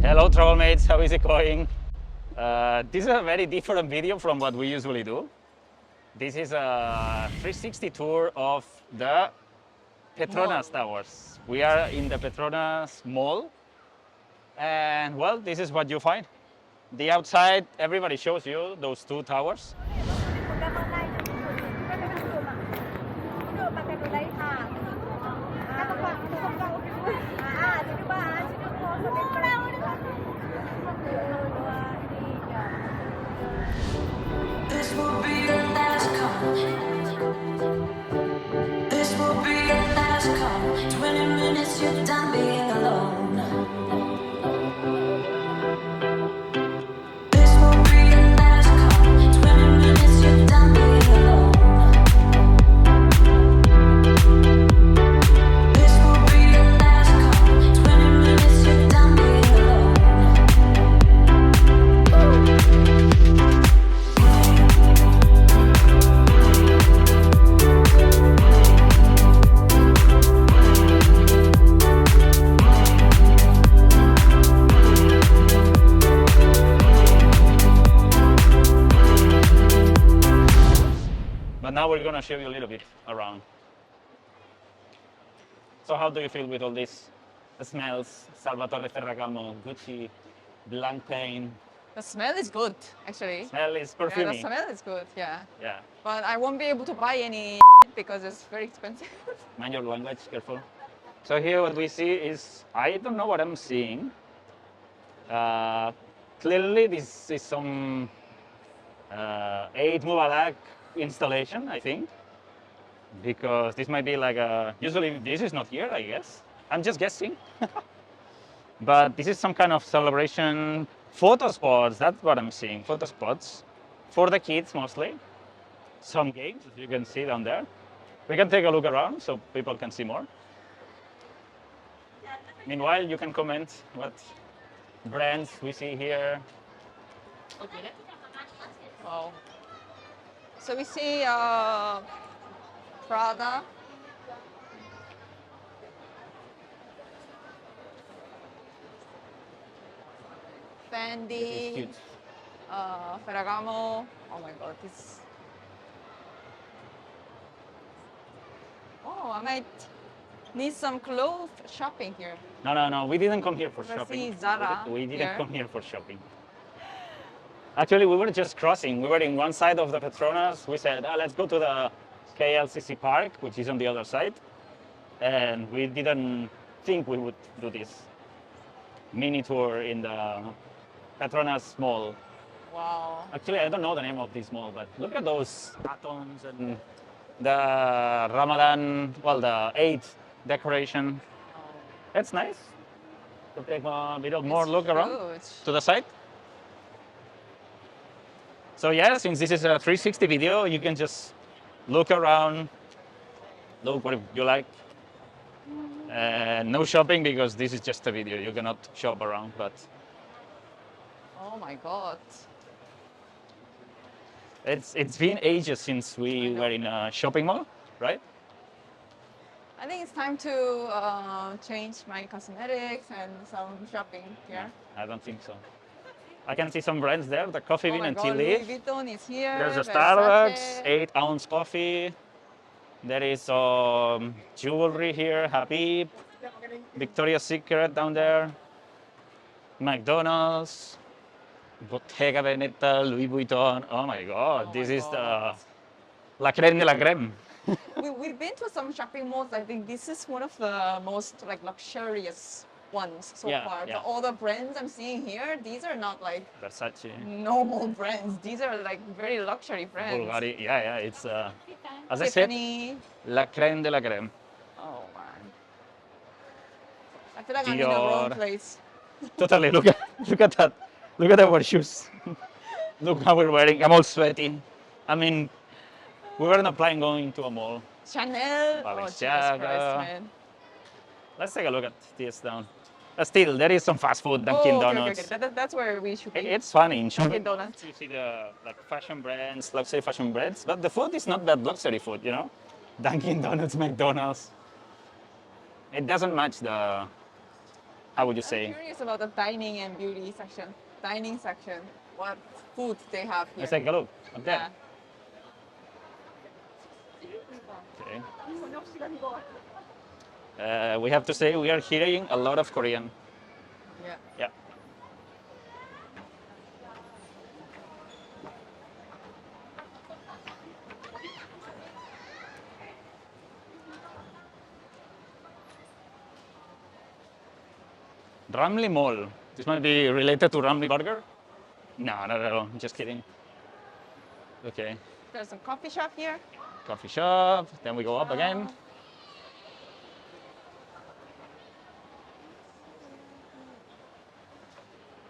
Hello Travelmates, how is it going? This is a very different video from what we usually do. This is a 360 tour of the Petronas Towers. We are in the Petronas Mall, and well, this is what you find. The outside, everybody shows you those two towers. This will be your last call. This will be your last call. 20 minutes, you're done being alone. This will be your last call. 20 minutes, you're done being alone. This will be your last call. 20 minutes, you're done being alone. But now we're gonna show you a little bit around. So how do you feel with all these smells? Salvatore Ferragamo, Gucci, blank paint. The smell is good, actually. Smell is Yeah, the perfumey. smell is good, yeah. Yeah. But I won't be able to buy any because it's very expensive. Mind your language, careful. So here what we see is, I don't know what I'm seeing. Clearly this is some Eid Mubarak installation, I think. Because this might be like a, usually this is not here, I guess. I'm just guessing. But this is some kind of celebration. Photo spots, that's what I'm seeing, photo spots. For the kids mostly. Some games, as you can see down there. We can take a look around so people can see more. Meanwhile, you can comment what brands we see here. Wow. So we see Prada. This is Fendi, cute. Ferragamo. Oh my god, this. Oh, I might need some clothes shopping here. No, we didn't come here for Let's shopping. see Zara We didn't here. come here for shopping. Actually, we were just crossing. We were in one side of the Petronas. We said, let's go to the KLCC park, which is on the other side. And we didn't think we would do this mini tour in the Petronas Mall. Wow. Actually, I don't know the name of this mall, but look at those atoms and the Ramadan, well, the Eid decoration. That's nice. To take a bit more look around Huge. to the side. So yeah, since this is a 360 video, you can just look around, look what you like. No shopping because this is just a video. You cannot shop around, but Oh my god. it's been ages since we were in a shopping mall, right? I think it's time to change my cosmetics and some shopping here. I don't think so. I can see some brands there, the Coffee Oh Bean my and god, Tea Louis Leaf. Vuitton is here. There's a Versace. Starbucks, 8-ounce coffee. There is jewelry here, Habib, Victoria's Secret down there, McDonald's, Bottega Veneta, Louis Vuitton. Oh my God, Oh this my is God. the la creme de la creme. We've been to some shopping malls. I think this is one of the most like luxurious ones so Yeah, far. yeah. All the brands I'm seeing here, these are not like Versace, normal brands. These are like very luxury brands. Bulgari. Yeah, it's as I said, Tiffany. la creme de la creme. Oh man. I feel like I'm in the wrong Dior. place. Totally. Look at that. Look at our shoes. Look how we're wearing. I'm all sweaty. I mean, we were not planning going to a mall. Chanel. Oh, Jesus Balenciaga. Christ, man. Let's take a look at this down. Still, there is some fast food, Dunkin' Oh, okay, Donuts. okay. That's where we should be. It's funny in Dunkin' shopping. Donuts. You see the fashion brands, luxury fashion brands, but the food is not that luxury food, you know. Dunkin' Donuts, McDonald's. It doesn't match How would you I'm say? curious about the dining and beauty section. Dining section. What food they have here? Let's take a look up Yeah. there. Okay. We have to say we are hearing a lot of Korean. Yeah. Yeah. Ramly Mall. This might be related to Ramly Burger. No, not at all. Just kidding. Okay. There's a coffee shop here. Coffee shop. Then we go up again.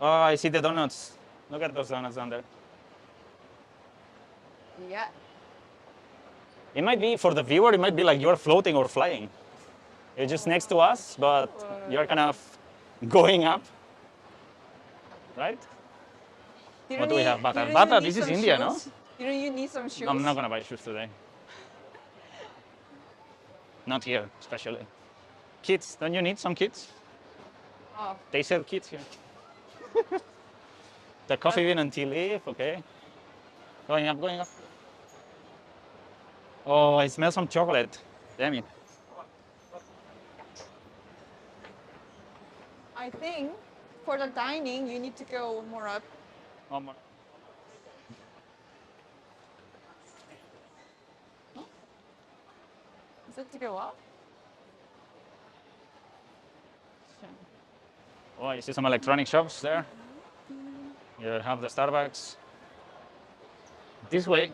Oh, I see the donuts. Look at those donuts down there. Yeah. It might be, for the viewer, it might be like you're floating or flying. You're just next to us, but you're kind of going up. Right? What do we have? Bata. Bata, this is India, no? You need some shoes? I'm not gonna buy shoes today. Not here, especially. Kids, don't you need some kids? Oh, They sell kids here. The coffee bean and tea leaf, okay. Going up, going up. Oh, I smell some chocolate. Damn it. I think for the dining, you need to go more up. One more. Is it to go up? Oh, I see some electronic shops there. You have the Starbucks. This way.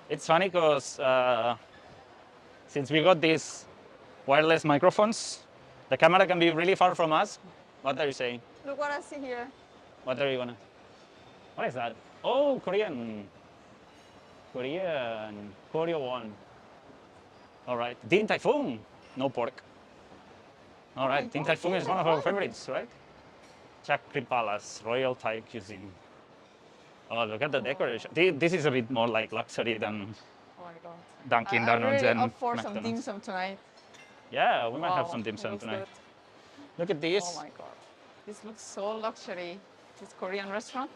It's funny because since we got these wireless microphones, the camera can be really far from us. What are you saying? Look what I see here. What are you gonna? What is that? Oh, Korean. Korean. Koryo one. All right. Din Tai Fung. No pork. All right. Din Tai Fung is one of our favorites, right? Chakri Palace, Royal Thai Cuisine. Oh, look at the decoration. This is a bit more like luxury than Oh my god. Dunkin' I'm Donuts really and up for some dim McDonald's. sum tonight. Yeah, we might have Wow, some dim it sum looks tonight. good. Look at this. Oh my god. This looks so luxury. This Korean restaurant.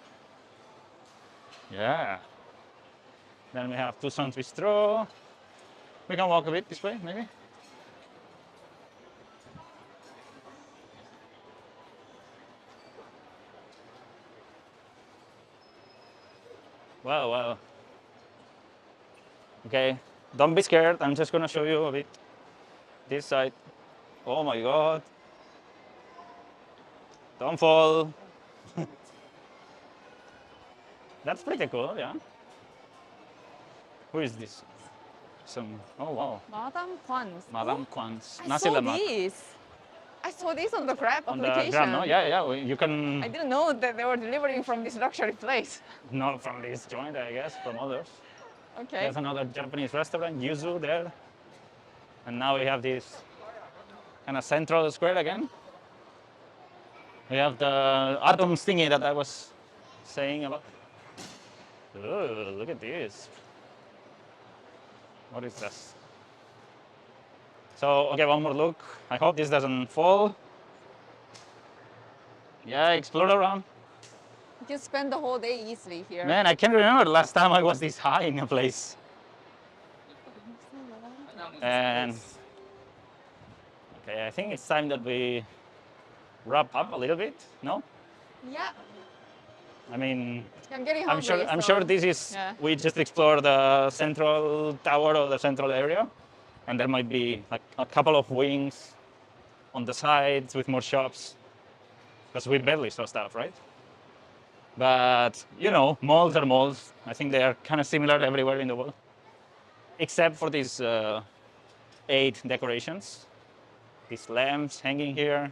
Yeah. Then we have Tucson Bistro. We can walk a bit this way, maybe. Wow, wow. Okay, don't be scared. I'm just gonna show you a bit this side. Oh my god. Don't fall. That's pretty cool, yeah. Who is this? Oh wow. Madame Kwan's. Madame Kwan's. I Nasi saw lemak. this. I saw this on the Grab On the application. Grab, no? Yeah, yeah. You I can didn't know that they were delivering from this luxury place. not from this joint, I guess, from others. Okay. There's another Japanese restaurant, Yuzu, there. And now we have this kind of central square again. We have the atoms thingy that I was saying about. Oh, look at this. What is this? So, okay, one more look. I hope this doesn't fall. Yeah, explore around. You can spend the whole day easily here. Man, I can't remember the last time I was this high in a place. And okay, I think it's time that we wrap up a little bit. No, Yeah. I mean, I'm getting I'm hungry. sure. I'm so- sure this is. Yeah. We just explored the central tower or the central area, and there might be like a couple of wings on the sides with more shops, because we barely saw stuff, right? But you know, malls are malls. I think they are kind of similar everywhere in the world, except for these 8 decorations, these lamps hanging here.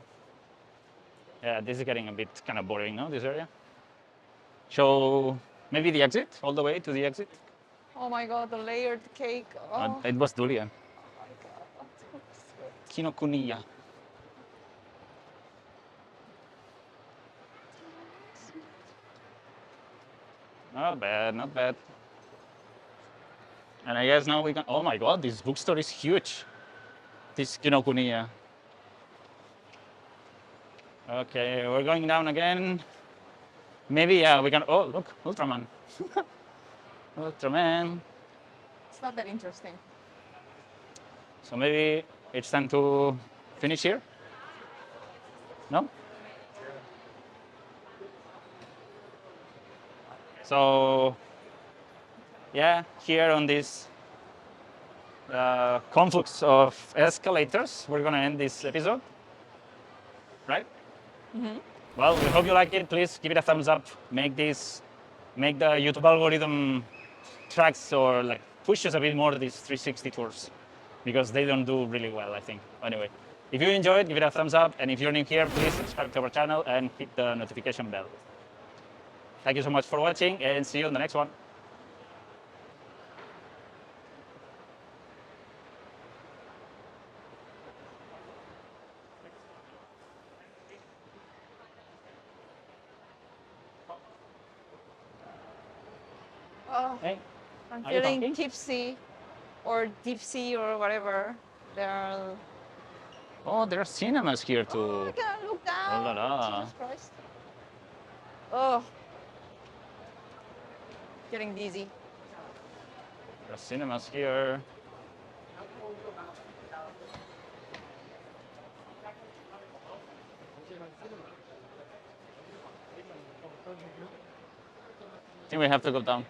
Yeah, this is getting a bit kind of boring, no? This area. So maybe the exit, all the way to the exit. Oh my god, the layered cake. Oh, It was durian. my god. Kinokuniya. Not bad, not bad. And I guess now we can. Oh my god, this bookstore is huge. This Kinokuniya. Okay, we're going down again. Maybe, yeah, we can. Oh, look, Ultraman. Ultraman. It's not that interesting. So maybe it's time to finish here? No? So, yeah, here on this conflux of escalators, we're gonna end this episode, right? Well, we hope you like it. Please give it a thumbs up. Make the YouTube algorithm tracks or like pushes a bit more these 360 tours because they don't do really well, I think. Anyway, if you enjoyed, give it a thumbs up. And if you're new here, please subscribe to our channel and hit the notification bell. Thank you so much for watching and see you on the next one. Oh, Hey, I'm are you feeling talking? tipsy or deep sea or whatever. There are. Oh, there are cinemas here Oh, too. I can't look down. Oh la la. Jesus Christ. Oh. Getting dizzy. There are cinemas here. I think we have to go down.